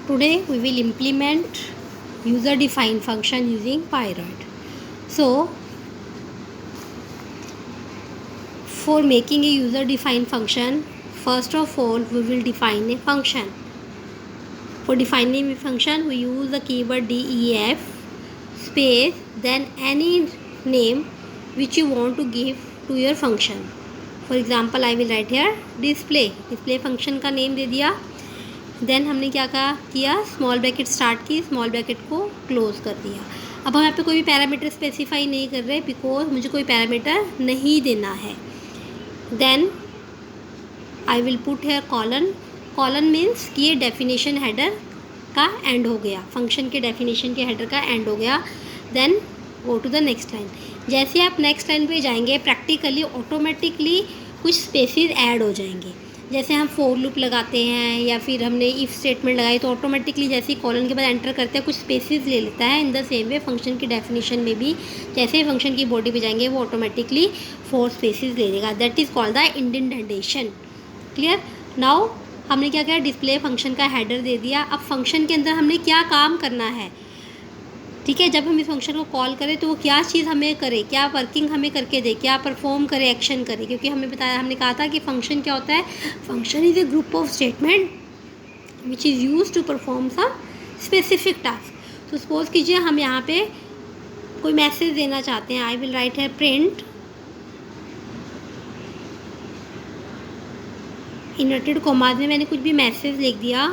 Today we will implement user defined function using Pyroid. So for making a user defined function, first of all we will define a function. For defining a function we use the keyword def space then any name which you want to give to your function. For example I will write here display function का name दे दिया. Then हमने क्या किया small bracket start की, small bracket को close कर दिया. अब हम यहाँ पे कोई भी पैरामीटर स्पेसिफाई नहीं कर रहे बिकॉज मुझे कोई पैरामीटर नहीं देना है. Then I will put here colon means कि ये डेफिनेशन हेडर का एंड हो गया, फंक्शन के डेफिनेशन के हेडर का एंड हो गया. Then go to the next line. जैसे आप नेक्स्ट लाइन पे जाएंगे प्रैक्टिकली ऑटोमेटिकली कुछ स्पेसेस ऐड हो जाएंगे. जैसे हम फोर लूप लगाते हैं या फिर हमने इफ़ स्टेटमेंट लगाई तो ऑटोमेटिकली जैसे ही कॉलन के बाद एंटर करते हैं कुछ स्पेसेस ले लेता है. In the same way function की डेफिनेशन में भी जैसे ही फंक्शन की बॉडी पे जाएंगे वो ऑटोमेटिकली 4 स्पेसेस ले लेगा. That is called the indentation. Clear. Now हमने क्या किया डिस्प्ले फंक्शन का हेडर दे दिया. अब फंक्शन के अंदर हमने क्या काम करना है, ठीक है. जब हम इस फंक्शन को कॉल करें तो वो क्या चीज़ हमें करे, क्या वर्किंग हमें करके दे, क्या परफॉर्म करे, एक्शन करे. क्योंकि हमने कहा था कि फंक्शन क्या होता है, function is a group of statement which is use to perform some specific task. तो सपोज कीजिए हम यहाँ पे कोई मैसेज देना चाहते हैं. आई विल राइट है प्रिंट इन्वर्टेड कॉमास में मैंने कुछ भी मैसेज लिख दिया.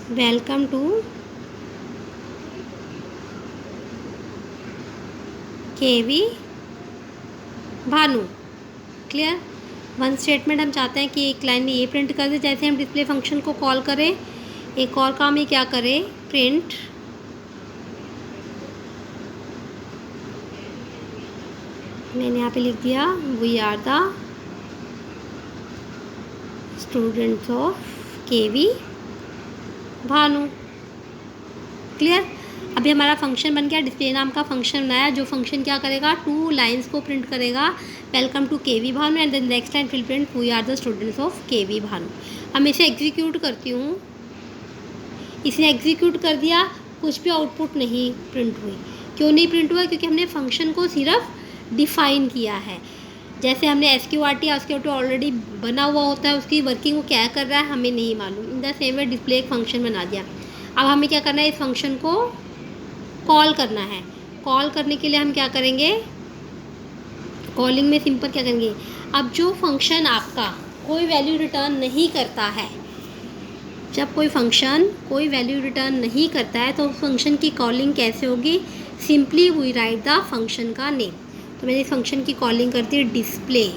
Welcome to KV Bhanu. Clear. One statement हम चाहते हैं कि एक लाइन में ये प्रिंट कर दे. जैसे हम डिस्प्ले फंक्शन को कॉल करें एक और काम ये क्या करें प्रिंट मैंने यहाँ पे लिख दिया we are the students of KV Bhanu. Clear. अभी हमारा फंक्शन बन गया, डिस्प्ले नाम का फंक्शन बनाया जो फंक्शन क्या करेगा 2 लाइंस को प्रिंट करेगा welcome to KV Bhanu and then next line will print we are the students of केवी भानु. अब मैं इसे एग्जीक्यूट करती हूँ. इसने एग्जीक्यूट कर दिया, कुछ भी आउटपुट नहीं प्रिंट हुई. क्यों नहीं प्रिंट हुआ, क्योंकि हमने फंक्शन को सिर्फ डिफ़ाइन किया है. जैसे हमने SQRT ऑलरेडी बना हुआ होता है, उसकी वर्किंग वो क्या कर रहा है हमें नहीं मालूम. In the same way display एक फंक्शन बना दिया. अब हमें क्या करना है इस फंक्शन को कॉल करना है. कॉल करने के लिए हम क्या करेंगे कॉलिंग में सिंपल क्या करेंगे. अब जो फंक्शन आपका कोई वैल्यू रिटर्न नहीं करता है, जब कोई फंक्शन कोई वैल्यू रिटर्न नहीं करता है तो उस फंक्शन की कॉलिंग कैसे होगी. Simply we write the function का नेम. तो मैंने इस फंक्शन की कॉलिंग करती है डिस्प्ले.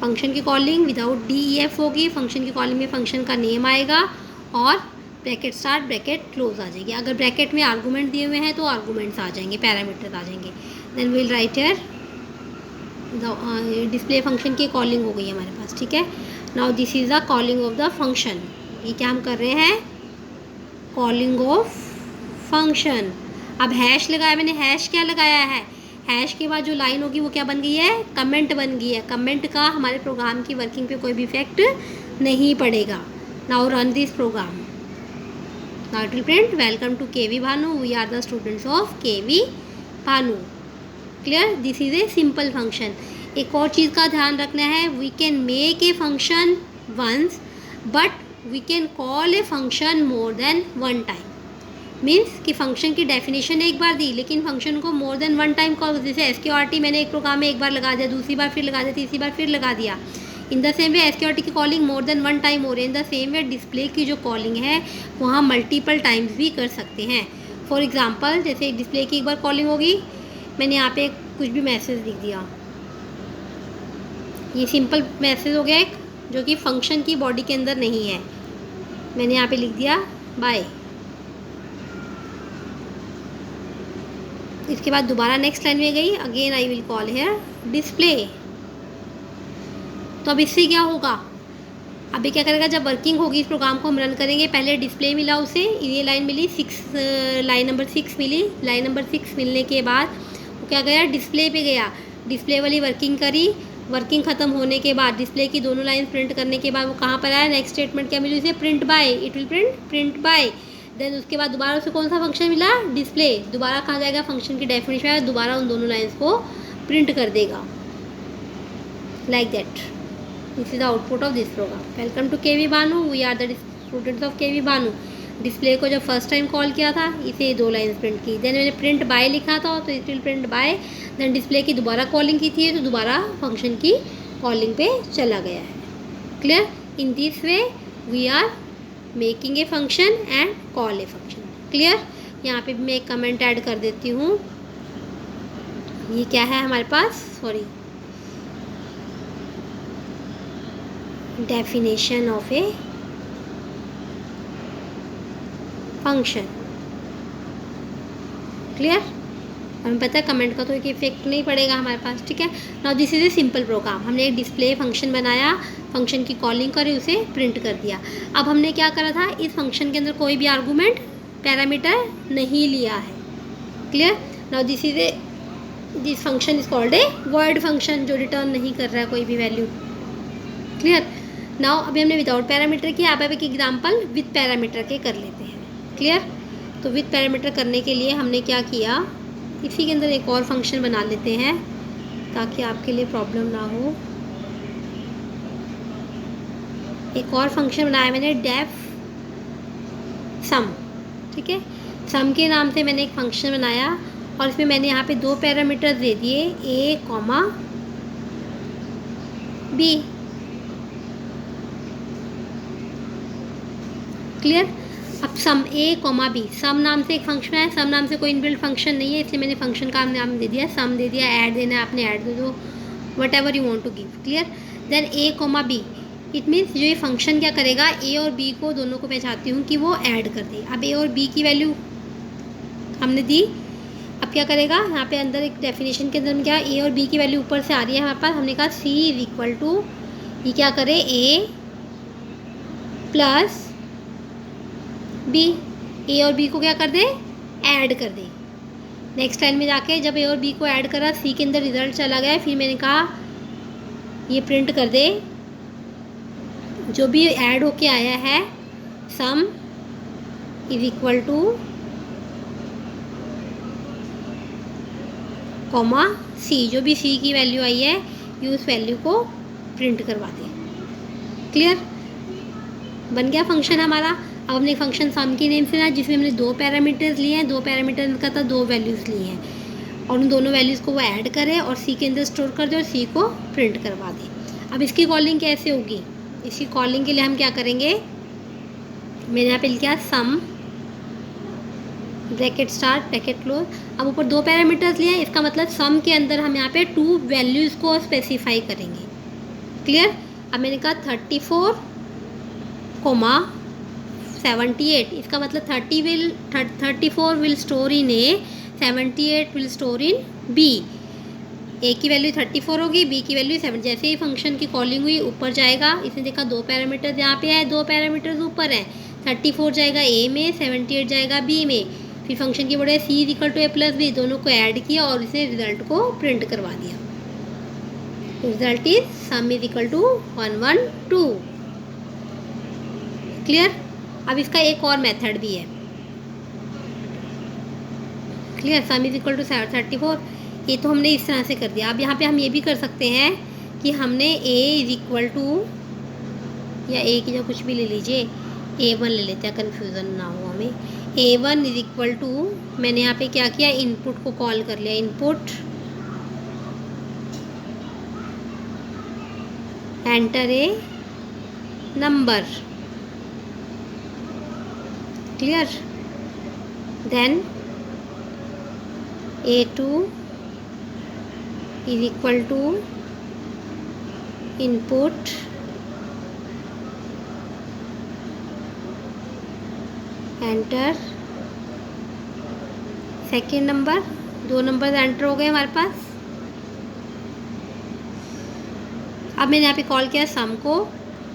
फंक्शन की कॉलिंग विदाउट DEF होगी. फंक्शन की कॉलिंग में फंक्शन का नेम आएगा और ब्रैकेट स्टार्ट ब्रैकेट क्लोज आ जाएगी. अगर ब्रैकेट में आर्गूमेंट दिए हुए हैं तो आर्गूमेंट्स आ जाएंगे, पैरामीटर्स आ जाएंगे. Then will write here display function की कॉलिंग हो गई हमारे पास. ठीक है. Now this is the calling of the function. ये क्या हम कर रहे हैं कॉलिंग ऑफ फंक्शन. अब हैश लगाया मैंने. हैश क्या लगाया है, हैश के बाद जो लाइन होगी वो क्या बन गई है कमेंट बन गई है. कमेंट का हमारे प्रोग्राम की वर्किंग पे कोई भी इफेक्ट नहीं पड़ेगा. Now run this program. Now it will print welcome to KV Bhanu we are the students of KV Bhanu. Clear. This is a simple function. एक और चीज़ का ध्यान रखना है, we can make a function once but we can call a function more than one time. Means कि function की definition एक बार दी लेकिन फंक्शन को more than one time call. जैसे SQRT मैंने एक प्रोग्राम में एक बार लगा दिया, दूसरी बार फिर लगा दिया, तीसरी बार फिर लगा दिया. In the same way SQRT की कॉलिंग मोर देन वन टाइम हो रही है. In the same way display की जो कॉलिंग है वो हम मल्टीपल टाइम्स भी कर सकते हैं. फॉर एग्जांपल जैसे डिस्प्ले की एक बार कॉलिंग होगी, मैंने यहाँ पे कुछ भी मैसेज लिख दिया. ये सिंपल मैसेज हो गया एक जो कि फंक्शन की बॉडी के अंदर नहीं है. मैंने यहाँ पे लिख दिया बाय. इसके बाद दोबारा नेक्स्ट लाइन में गई. Again I will call here display. तो अब इससे क्या होगा, अभी क्या करेगा जब वर्किंग होगी इस प्रोग्राम को हम रन करेंगे. पहले डिस्प्ले मिला उसे, ये लाइन मिली 6 लाइन नंबर 6 मिली. लाइन नंबर 6 मिलने के बाद वो क्या गया डिस्प्ले पे गया. डिस्प्ले वाली वर्किंग करी. वर्किंग ख़त्म होने के बाद डिस्प्ले की दोनों लाइन प्रिंट करने के बाद वो कहाँ पर आया, नेक्स्ट स्टेटमेंट क्या मिली उसे, print bye, it will print bye. Then उसके बाद दोबारा उसे कौन सा फंक्शन मिला, डिस्प्ले, दोबारा कहाँ जाएगा, फंक्शन की डेफिनेशन है, दोबारा उन दोनों लाइन्स को प्रिंट कर देगा, like that. This is the output of this program. Welcome to KV Bhanu, we are the students of KV Bhanu. Display को जब फर्स्ट टाइम कॉल किया था इसे 2 लाइन्स प्रिंट की, देन मैंने प्रिंट बाय लिखा था तो it will print bye. Then display की दोबारा कॉलिंग की थी तो दोबारा फंक्शन की कॉलिंग पे चला गया है। Clear? In this way we are making a function and call a function. Clear? यहाँ पे भी मैं एक कमेंट ऐड कर देती हूँ। ये क्या है हमारे पास, sorry, definition of a function. Clear? हमें पता है कमेंट का तो एक इफेक्ट नहीं पड़ेगा हमारे पास, ठीक है। Now this is a simple program. हमने एक डिस्प्ले फंक्शन बनाया, फंक्शन की कॉलिंग करी, उसे प्रिंट कर दिया। अब हमने क्या करा था, इस फंक्शन के अंदर कोई भी आर्गूमेंट पैरामीटर नहीं लिया है। Clear? Now this function is called a void function, जो रिटर्न नहीं कर रहा है कोई भी वैल्यू। क्लियर? नाउ अभी हमने विदाउट पैरामीटर किया, अब एक एग्जाम्पल विद पैरामीटर के कर लेते हैं। क्लियर? तो विद पैरामीटर करने के लिए हमने क्या किया, इसी के अंदर एक और फंक्शन बना लेते हैं ताकि आपके लिए प्रॉब्लम ना हो। एक और फंक्शन बनाया मैंने, डेफ सम, ठीक है। सम के नाम से मैंने एक फंक्शन बनाया और इसमें मैंने यहाँ पे 2 पैरामीटर दे दिए, ए कॉमा बी। क्लियर? अब सम ए कॉमा बी, सम नाम से एक फंक्शन है, सम नाम से कोई इनबिल्ट फंक्शन नहीं है इसलिए मैंने फंक्शन का नाम दे दिया सम, दे दिया। ऐड देना है आपने, ऐड दे दो, whatever you want to give. Clear? Then a comma b, it means जो ये फंक्शन क्या करेगा, ए और बी को दोनों को मैं चाहती हूँ कि वो ऐड कर दे। अब ए और बी की वैल्यू हमने दी, अब क्या करेगा, यहाँ पे अंदर एक डेफिनेशन के अंदर में क्या, ए और बी की वैल्यू ऊपर से आ रही है हमारे पास, हमने कहा सी इज इक्वल टू, ये क्या करे, ए प्लस बी, ए और बी को क्या कर दे, ऐड कर दे। नेक्स्ट लाइन में जाके जब ए और बी को ऐड करा, सी के अंदर रिजल्ट चला गया, फिर मैंने कहा ये प्रिंट कर दे जो भी ऐड होके आया है, sum is equal to comma C, जो भी सी की वैल्यू आई है ये उस वैल्यू को प्रिंट करवा दे। क्लियर? बन गया फंक्शन हमारा। अब हमने फंक्शन सम की नेम से ना, जिसमें हमने 2 पैरामीटर्स लिए हैं, 2 पैरामीटर का था 2 वैल्यूज़ लिए हैं और उन दोनों वैल्यूज़ को वो ऐड करे और सी के अंदर स्टोर कर दे और सी को प्रिंट करवा दे। अब इसकी कॉलिंग कैसे होगी, इसकी कॉलिंग के लिए हम क्या करेंगे, मैंने यहाँ पे लिखा सम ब्रैकेट स्टार्ट ब्रैकेट क्लोज। अब ऊपर 2 पैरामीटर्स लिए हैं, इसका मतलब सम के अंदर हम यहाँ पे 2 वैल्यूज़ को स्पेसिफाई करेंगे। क्लियर? अब मैंने कहा 34, 78, इसका मतलब 34 will store in A, 78 will store in B. A की वैल्यू 34 होगी, बी की वैल्यू 7। जैसे ही फंक्शन की कॉलिंग हुई ऊपर जाएगा, इसने देखा 2 पैरामीटर्स यहाँ पे है, 2 पैरामीटर्स ऊपर हैं, 34 जाएगा ए में, 78 जाएगा बी में। फिर फंक्शन की बढ़े C is equal to A plus B, दोनों को ऐड किया और इसे रिजल्ट को प्रिंट करवा दिया। Result is sum is equal to 112। Clear? अब इसका एक और मेथड भी है। Clear? Sum is equal to 34, ये तो हमने इस तरह से कर दिया। अब यहाँ पे हम ये भी कर सकते हैं कि हमने ए इज इक्वल टू, या ए की जगह कुछ भी ले लीजिए, A1 ले लेते हैं, कन्फ्यूज़न ना हो हमें। A1 इज इक्वल टू, मैंने यहाँ पे क्या किया, इनपुट को कॉल कर लिया, input enter a number. Clear? Then A2 is equal to input enter second number. 2 number enter हो गए हमारे पास। अब मैंने यहाँ पे कॉल किया सम को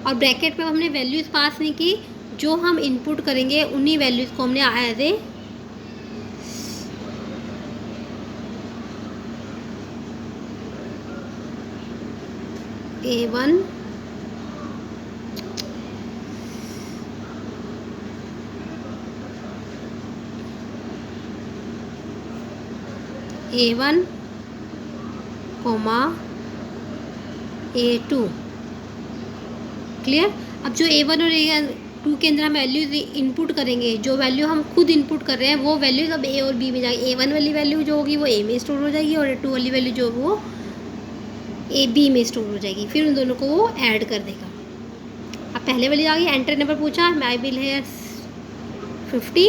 और ब्रैकेट में हमने वैल्यूज़ पास नहीं की, जो हम इनपुट करेंगे उन्हीं वैल्यूज़ को हमने as a A1 A1 comma A2। Clear. अब जो A1 और A2 के अंदर हम वैल्यूज इनपुट करेंगे, जो वैल्यू हम खुद इनपुट कर रहे हैं वो वैल्यूज अब A और B में जाएगी। A1 वाली वैल्यू जो होगी वो A में स्टोर हो जाएगी और A2 वाली वैल्यू जो वो B में स्टोर हो जाएगी। फिर उन दोनों को वो ऐड कर देगा। अब पहले वाली आ गई, एंटर नंबर पूछा, माई बिल है 50,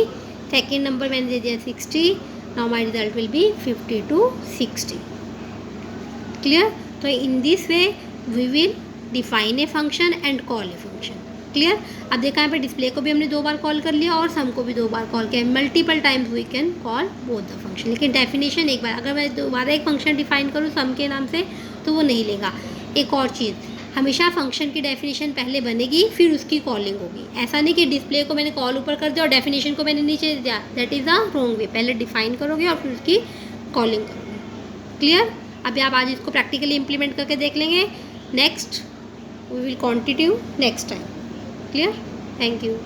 सेकेंड नंबर मैंने दे दिया 60, now my result will be 50 to 60। Clear. तो in this way we will define a function and call a function. Clear. अब देखा यहाँ पे डिस्प्ले को भी हमने 2 बार कॉल कर लिया और सम को भी 2 बार कॉल किया। Multiple times we can call both the function. लेकिन डेफिनेशन एक बार, अगर मैं दोबारा एक फंक्शन डिफाइन करूँ सम के नाम से तो वो नहीं लेगा। एक और चीज़, हमेशा फंक्शन की डेफिनेशन पहले बनेगी फिर उसकी कॉलिंग होगी। ऐसा नहीं कि डिस्प्ले को मैंने कॉल ऊपर कर दिया और डेफिनेशन को मैंने नीचे दिया, that is the wrong way. पहले डिफाइन करोगे और फिर उसकी कॉलिंग करोगे। क्लियर। अभी आप आज इसको प्रैक्टिकली इंप्लीमेंट करके देख लेंगे। Next we will continue next time. Clear. Thank you.